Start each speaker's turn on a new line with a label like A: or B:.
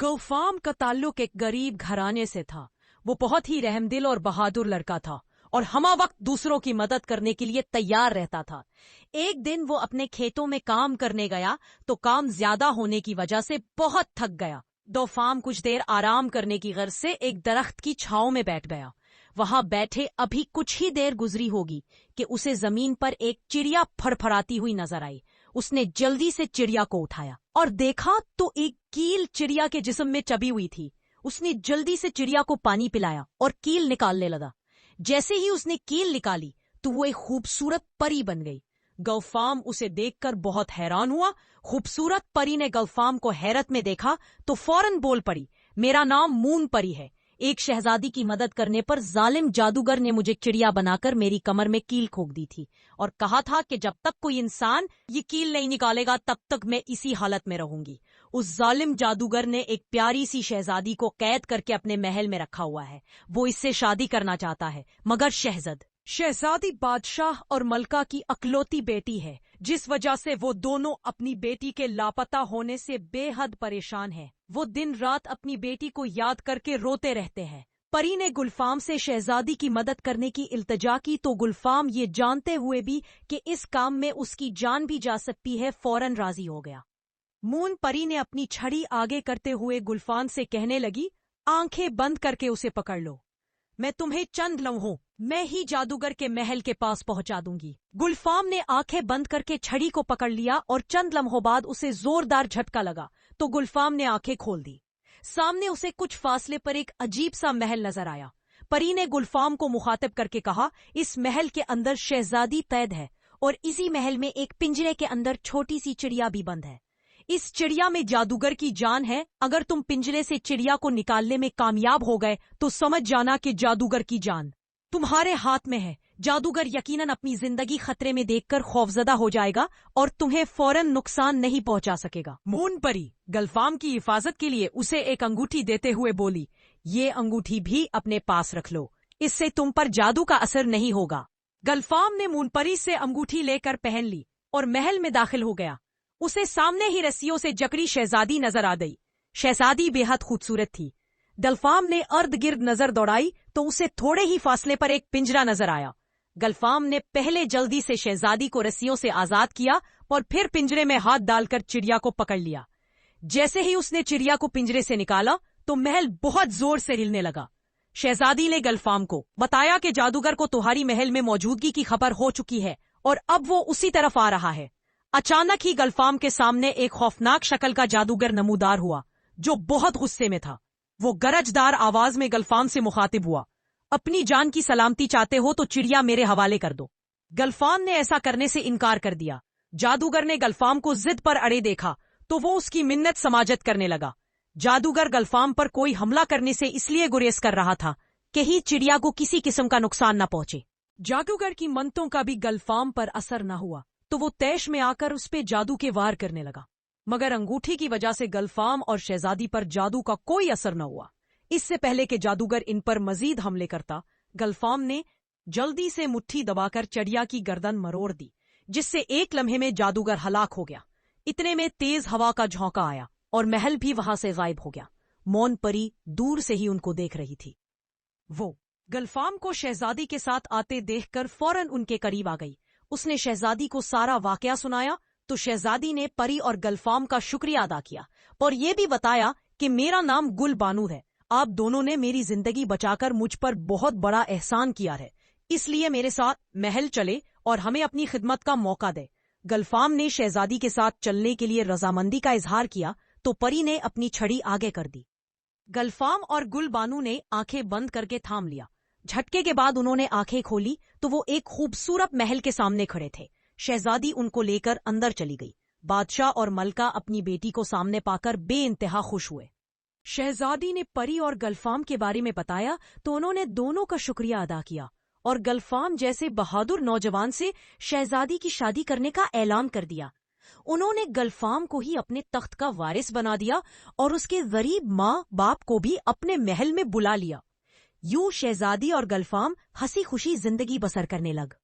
A: गौफाम का ताल्लुक एक गरीब घराने से था। वो बहुत ही रहमदिल और बहादुर लड़का था और हमा वक्त दूसरों की मदद करने के लिए तैयार रहता था। एक दिन वो अपने खेतों में काम करने गया तो काम ज्यादा होने की वजह से बहुत थक गया। गौफाम कुछ देर आराम करने की गर्ज से एक दरख्त की छांव में बैठ गया। वहां बैठे अभी कुछ ही देर गुजरी होगी कि उसे जमीन पर एक चिड़िया फड़फड़ाती हुई नजर आई। उसने जल्दी से चिड़िया को उठाया और देखा तो एक कील चिड़िया के जिस्म में चबी हुई थी। उसने जल्दी से चिड़िया को पानी पिलाया और कील निकालने लगा। जैसे ही उसने कील निकाली तो वो एक खूबसूरत परी बन गई। गौफाम उसे देखकर बहुत हैरान हुआ। खूबसूरत परी ने गौफाम को हैरत में देखा तो फौरन बोल पड़ी, मेरा नाम मून परी है। एक शहजादी की मदद करने पर जालिम जादूगर ने मुझे चिड़िया बनाकर मेरी कमर में कील ठोक दी थी और कहा था कि जब तक कोई इंसान ये कील नहीं निकालेगा तब तक मैं इसी हालत में रहूंगी। उस जालिम जादूगर ने एक प्यारी सी शहजादी को कैद करके अपने महल में रखा हुआ है। वो इससे शादी करना चाहता है, मगर शहजादी बादशाह और मलका की अकलौती बेटी है, जिस वजह से वो दोनों अपनी बेटी के लापता होने से बेहद परेशान हैं। वो दिन रात अपनी बेटी को याद करके रोते रहते हैं। परी ने गुलफाम से शहजादी की मदद करने की इल्तजा की तो गुलफाम ये जानते हुए भी कि इस काम में उसकी जान भी जा सकती है, फौरन राजी हो गया। मून परी ने अपनी छड़ी आगे करते हुए गुलफाम से कहने लगी, आंखें बंद करके उसे पकड़ लो, मैं तुम्हें चंद लम्हों मैं ही जादूगर के महल के पास पहुंचा दूंगी। गुलफाम ने आंखें बंद करके छड़ी को पकड़ लिया और चंद लम्हों बाद उसे जोरदार झटका लगा तो गुलफाम ने आंखें खोल दी। सामने उसे कुछ फासले पर एक अजीब सा महल नजर आया। परी ने गुलफाम को मुखातिब करके कहा, इस महल के अंदर शहजादी कैद है और इसी महल में एक पिंजरे के अंदर छोटी सी चिड़िया भी बंद है। इस चिड़िया में जादूगर की जान है। अगर तुम पिंजरे से चिड़िया को निकालने में कामयाब हो गए तो समझ जाना कि जादूगर की जान तुम्हारे हाथ में है। जादूगर यकीनन अपनी जिंदगी खतरे में देखकर खौफजदा हो जाएगा और तुम्हें फौरन नुकसान नहीं पहुंचा सकेगा। मून परी गलफाम की हिफाजत के लिए उसे एक अंगूठी देते हुए बोली, ये अंगूठी भी अपने पास रख लो, इससे तुम पर जादू का असर नहीं होगा। गलफाम ने मून परी से अंगूठी लेकर पहन ली और महल में दाखिल हो गया। उसे सामने ही रस्सियों से जकड़ी शहजादी नजर आ गई। शहजादी बेहद खूबसूरत थी। गलफाम ने अर्द गिर्द नजर दौड़ाई तो उसे थोड़े ही फासले पर एक पिंजरा नजर आया। गलफाम ने पहले जल्दी से शहजादी को रस्सियों से आजाद किया और फिर पिंजरे में हाथ डालकर चिड़िया को पकड़ लिया। जैसे ही उसने चिड़िया को पिंजरे से निकाला तो महल बहुत जोर से हिलने लगा। शहजादी ने गलफाम को बताया कि जादूगर को तुम्हारी महल में मौजूदगी की खबर हो चुकी है और अब वो उसी तरफ आ रहा है। अचानक ही गलफाम के सामने एक खौफनाक शक्ल का जादूगर नमूदार हुआ जो बहुत गुस्से में था। वो गरजदार आवाज में गलफाम से मुखातिब हुआ, अपनी जान की सलामती चाहते हो तो चिड़िया मेरे हवाले कर दो। गलफाम ने ऐसा करने से इनकार कर दिया। जादूगर ने गलफाम को जिद पर अड़े देखा तो वो उसकी मिन्नत समाजत करने लगा। जादूगर गलफाम पर कोई हमला करने से इसलिए गुरेज कर रहा था कि ही चिड़िया को किसी किस्म का नुकसान न पहुंचे। जादूगर की मन्नतों का भी गलफाम पर असर न हुआ तो वो तैश में आकर उस पे जादू के वार करने लगा, मगर अंगूठी की वजह से गलफाम और शहजादी पर जादू का कोई असर न हुआ। इससे पहले कि जादूगर इन पर मजीद हमले करता, गलफाम ने जल्दी से मुट्ठी दबाकर चिड़िया की गर्दन मरोड़ दी, जिससे एक लम्हे में जादूगर हलाक हो गया। इतने में तेज हवा का झोंका आया और महल भी वहां से गायब हो गया। मौन परी दूर से ही उनको देख रही थी। वो गलफाम को शहजादी के साथ आते देखकर फौरन उनके करीब आ गई। उसने शहजादी को सारा वाकया सुनाया तो शहजादी ने परी और गलफाम का शुक्रिया अदा किया और ये भी बताया कि मेरा नाम गुल बानू है, आप दोनों ने मेरी जिंदगी बचाकर मुझ पर बहुत बड़ा एहसान किया है, इसलिए मेरे साथ महल चले और हमें अपनी खिदमत का मौका दे। गलफाम ने शहजादी के साथ चलने के लिए रजामंदी का इजहार किया तो परी ने अपनी छड़ी आगे कर दी। गलफाम और गुल बानू ने आंखें बंद करके थाम लिया। झटके के बाद उन्होंने आंखें खोली तो वो एक खूबसूरत महल के सामने खड़े थे। शहजादी उनको लेकर अंदर चली गई। बादशाह और मलका अपनी बेटी को सामने पाकर बेइंतहा खुश हुए। शहजादी ने परी और गलफाम के बारे में बताया तो उन्होंने दोनों का शुक्रिया अदा किया और गलफाम जैसे बहादुर नौजवान से शहजादी की शादी करने का ऐलान कर दिया। उन्होंने गलफाम को ही अपने तख्त का वारिस बना दिया और उसके गरीब माँ बाप को भी अपने महल में बुला लिया। यूं शहजादी और गलफाम हंसी खुशी जिंदगी बसर करने लग।